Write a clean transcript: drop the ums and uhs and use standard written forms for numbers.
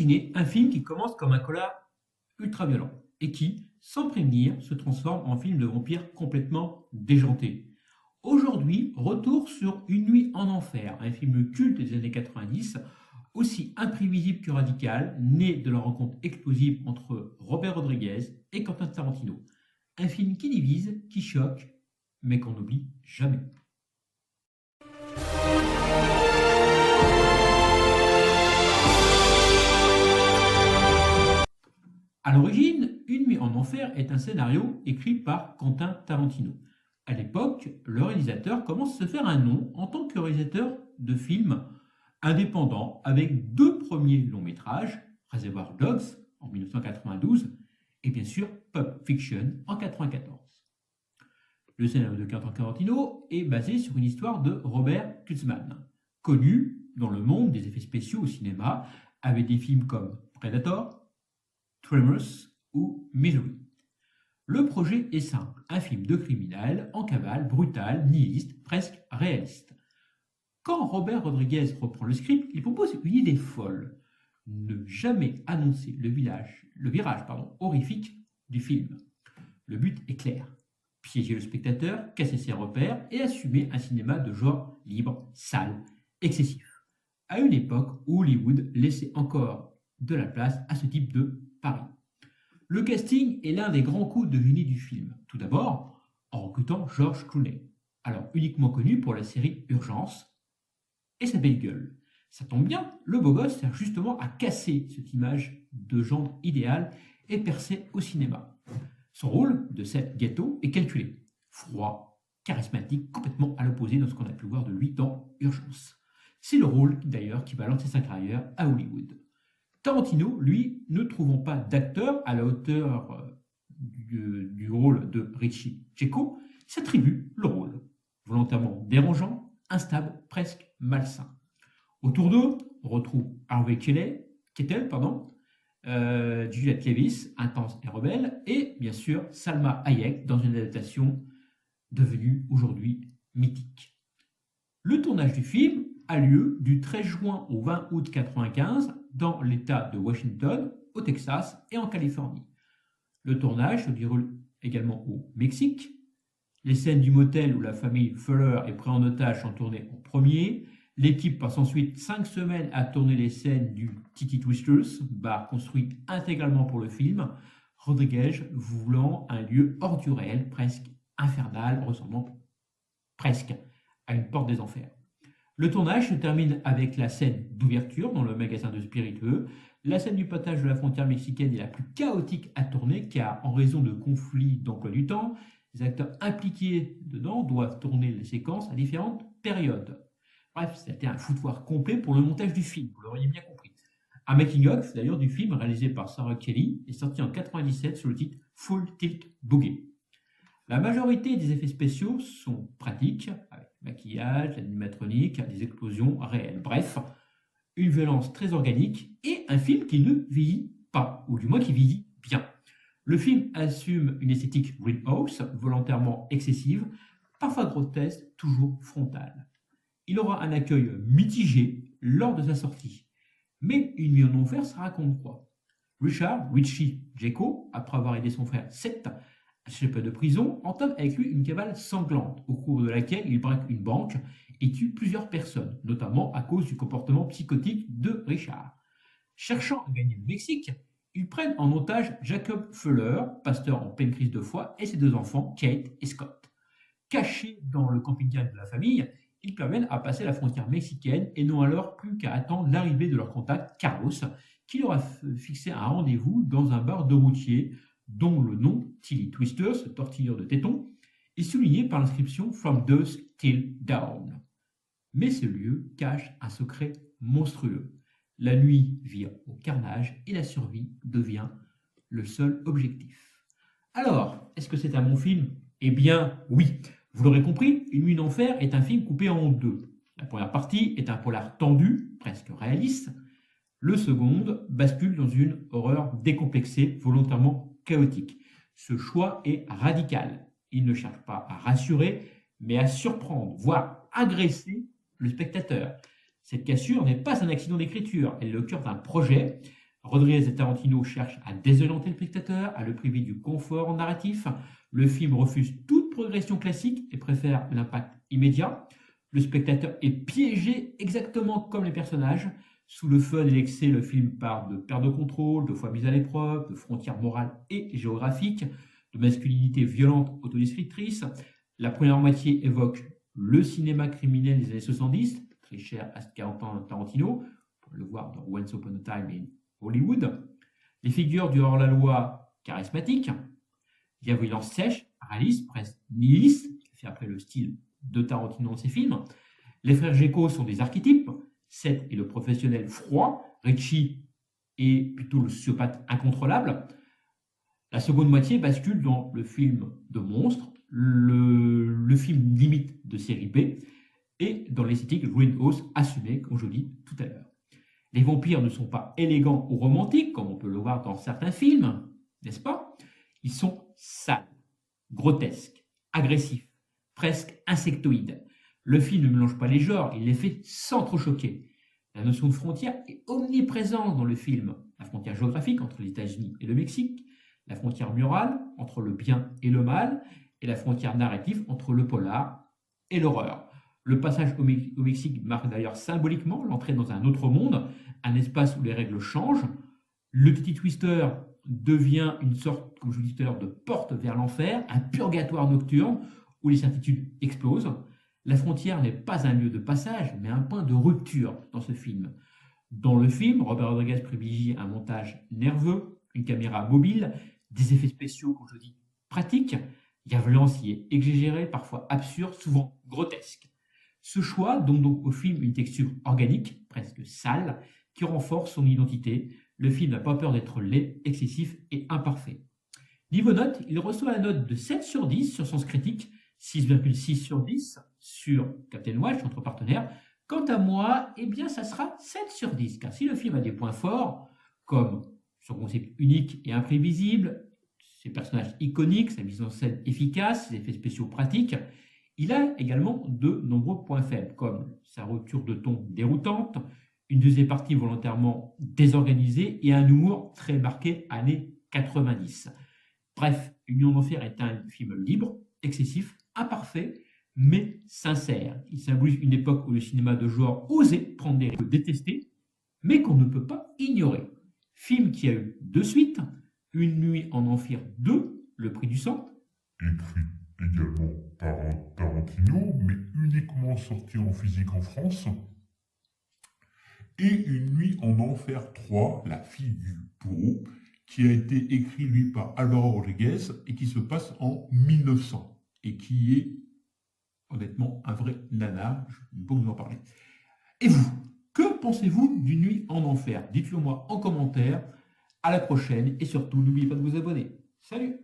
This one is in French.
Imaginez un film qui commence comme un polar ultra violent et qui, sans prévenir, se transforme en film de vampire complètement déjanté. Aujourd'hui, retour sur Une nuit en enfer, un film culte des années 90, aussi imprévisible que radical, né de la rencontre explosive entre Robert Rodriguez et Quentin Tarantino. Un film qui divise, qui choque, mais qu'on n'oublie jamais. À l'origine, Une nuit en enfer est un scénario écrit par Quentin Tarantino. À l'époque, le réalisateur commence à se faire un nom en tant que réalisateur de films indépendants avec deux premiers longs métrages, Reservoir Dogs en 1992 et bien sûr Pulp Fiction en 1994. Le scénario de Quentin Tarantino est basé sur une histoire de Robert Kurtzman, connu dans le monde des effets spéciaux au cinéma avec des films comme Predator, Tremors ou Misery. Le projet est simple, un film de criminel en cavale, brutal, nihiliste, presque réaliste. Quand Robert Rodriguez reprend le script, il propose une idée folle, ne jamais annoncer le virage horrifique du film. Le but est clair, piéger le spectateur, casser ses repères et assumer un cinéma de genre libre, sale, excessif, à une époque où Hollywood laissait encore de la place à ce type de pari. Le casting est l'un des grands coups de génie du film. Tout d'abord, en recrutant George Clooney, alors uniquement connu pour la série Urgence et sa belle gueule. Ça tombe bien, le beau gosse sert justement à casser cette image de genre idéal et percer au cinéma. Son rôle de Seth Ghetto est calculé, froid, charismatique, complètement à l'opposé de ce qu'on a pu voir de lui dans Urgence. C'est le rôle d'ailleurs qui va lancer sa carrière à Hollywood. Tarantino, lui, ne trouvant pas d'acteur à la hauteur du rôle de Richie Checo, s'attribue le rôle, volontairement dérangeant, instable, presque malsain. Autour d'eux, on retrouve Harvey Keitel, Juliette Lewis, intense et rebelle, et bien sûr Salma Hayek dans une adaptation devenue aujourd'hui mythique. Le tournage du film a lieu du 13 juin au 20 août 1995 dans l'État de Washington, au Texas et en Californie. Le tournage se déroule également au Mexique. Les scènes du motel où la famille Fuller est prise en otage sont tournées en premier. L'équipe passe ensuite 5 semaines à tourner les scènes du Tiki Twisters, bar construit intégralement pour le film, Rodriguez voulant un lieu hors du réel, presque infernal, ressemblant presque à une porte des enfers. Le tournage se termine avec la scène d'ouverture dans le magasin de spiritueux. La scène du passage de la frontière mexicaine est la plus chaotique à tourner car, en raison de conflits d'emploi du temps, les acteurs impliqués dedans doivent tourner les séquences à différentes périodes. Bref, c'était un foutoir complet pour le montage du film, vous l'auriez bien compris. Un making-of d'ailleurs du film réalisé par Sarah Kelly est sorti en 1997 sous le titre Full Tilt Boogie. La majorité des effets spéciaux sont pratiques, avec maquillage, animatronique, des explosions réelles. Bref, une violence très organique et un film qui ne vieillit pas, ou du moins qui vieillit bien. Le film assume une esthétique greenhouse, volontairement excessive, parfois grotesque, toujours frontale. Il aura un accueil mitigé lors de sa sortie. Mais Une nuit en enfer, ça raconte quoi? Richie Jeko, après avoir aidé son frère Seth à s'échapper de prison, entame avec lui une cavale sanglante, au cours de laquelle il braque une banque et tue plusieurs personnes, notamment à cause du comportement psychotique de Richard. Cherchant à gagner le Mexique, ils prennent en otage Jacob Fuller, pasteur en pleine crise de foi, et ses deux enfants, Kate et Scott. Cachés dans le camping-car de la famille, ils parviennent à passer la frontière mexicaine et n'ont alors plus qu'à attendre l'arrivée de leur contact, Carlos, qui leur a fixé un rendez-vous dans un bar de routier dont le nom, Tilly Twisters, tortilleur de tétons, est souligné par l'inscription From Dusk Till Dawn. Mais ce lieu cache un secret monstrueux. La nuit vire au carnage et la survie devient le seul objectif. Alors, est-ce que c'est un bon film? Eh bien, oui. Vous l'aurez compris, Une nuit d'enfer est un film coupé en deux. La première partie est un polar tendu, presque réaliste. Le second bascule dans une horreur décomplexée, volontairement chaotique. Ce choix est radical. Il ne cherche pas à rassurer, mais à surprendre, voire agresser le spectateur. Cette cassure n'est pas un accident d'écriture, elle est le cœur d'un projet. Rodriguez et Tarantino cherchent à désorienter le spectateur, à le priver du confort narratif. Le film refuse toute progression classique et préfère l'impact immédiat. Le spectateur est piégé exactement comme les personnages. Sous le fun et l'excès, le film part de perte de contrôle, de fois mise à l'épreuve, de frontières morales et géographiques, de masculinité violente autodestructrice. La première moitié évoque le cinéma criminel des années 70, très cher à Tarantino, pour le voir dans Once Upon a Time in Hollywood. Les figures du hors-la-loi charismatiques, violence sèche, réaliste, presque nihiliste, qui fait après le style de Tarantino dans ses films. Les frères Gecko sont des archétypes. Seth est le professionnel froid, Richie est plutôt le sociopathe incontrôlable. La seconde moitié bascule dans le film de monstre, le film limite de série B, et dans l'esthétique Greenhouse assumée, comme je dis tout à l'heure. Les vampires ne sont pas élégants ou romantiques, comme on peut le voir dans certains films, n'est-ce pas? Ils sont sales, grotesques, agressifs, presque insectoïdes. Le film ne mélange pas les genres, il les fait sans trop choquer. La notion de frontière est omniprésente dans le film. La frontière géographique entre les États-Unis et le Mexique, la frontière morale entre le bien et le mal, et la frontière narrative entre le polar et l'horreur. Le passage au Mexique marque d'ailleurs symboliquement l'entrée dans un autre monde, un espace où les règles changent. Le Titty Twister devient une sorte, comme je vous disais tout à l'heure, de porte vers l'enfer, un purgatoire nocturne où les certitudes explosent. La frontière n'est pas un lieu de passage, mais un point de rupture dans ce film. Dans le film, Robert Rodriguez privilégie un montage nerveux, une caméra mobile, des effets spéciaux, comme je dis, pratiques. La violence y est exagérée, parfois absurde, souvent grotesque. Ce choix donne donc au film une texture organique, presque sale, qui renforce son identité. Le film n'a pas peur d'être laid, excessif et imparfait. Niveau note, il reçoit la note de 7 sur 10 sur Sens Critique, 6,6 sur 10 sur Captain Watch, notre partenaire. Quant à moi, eh bien, ça sera 7 sur 10, car si le film a des points forts, comme son concept unique et imprévisible, ses personnages iconiques, sa mise en scène efficace, ses effets spéciaux pratiques, il a également de nombreux points faibles, comme sa rupture de ton déroutante, une deuxième partie volontairement désorganisée et un humour très marqué années 90. Bref, Union d'Enfer est un film libre, excessif, imparfait, mais sincère. Il symbolise une époque où le cinéma de genre osait prendre des risques détestés, mais qu'on ne peut pas ignorer. Film qui a eu 2 suites, Une nuit en enfer 2, Le prix du sang. Écrit également par Tarantino, mais uniquement sorti en physique en France. Et Une nuit en enfer 3, La fille du bourreau, qui a été écrit lui par Álvaro Rodriguez et qui se passe en 1900 et qui est honnêtement un vrai nanar, je ne peux vous en parler. Et vous, que pensez-vous d'Une nuit en enfer? Dites-le moi en commentaire. À la prochaine et surtout n'oubliez pas de vous abonner. Salut!